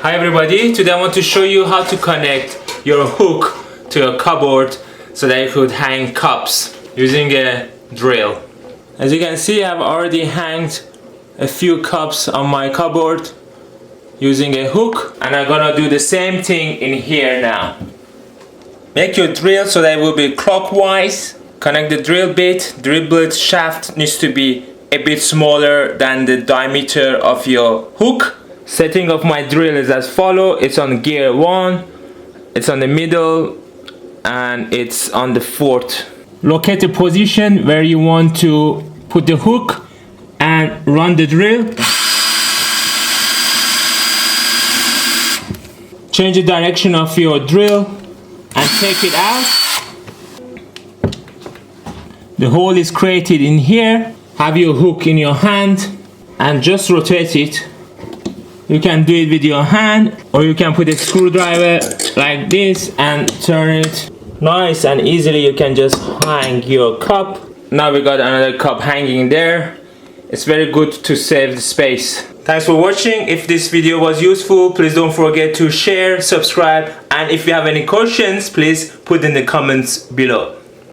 Hi everybody, today I want to show you how to connect your hook to your cupboard so that you could hang cups using a drill. As you can see, I've already hanged a few cups on my cupboard using a hook, and I'm gonna do the same thing in here now. Make your drill so that it will be clockwise. Connect the drill bit. Drill bit shaft needs to be a bit smaller than the diameter of your hook. Setting of my drill is as follow. It's on gear 1, it's on the middle, and it's on the 4th. Locate the position where you want to put the hook and run the drill. Change the direction of your drill and take it out. The hole is created in here. Have your hook in your hand and just rotate it. You can do it with your hand, or you can put a screwdriver like this and turn it. Nice and easily you can just hang your cup. Now we got another cup hanging there. It's very good to save the space. Thanks for watching. If this video was useful, please don't forget to share, subscribe, and if you have any questions, please put in the comments below.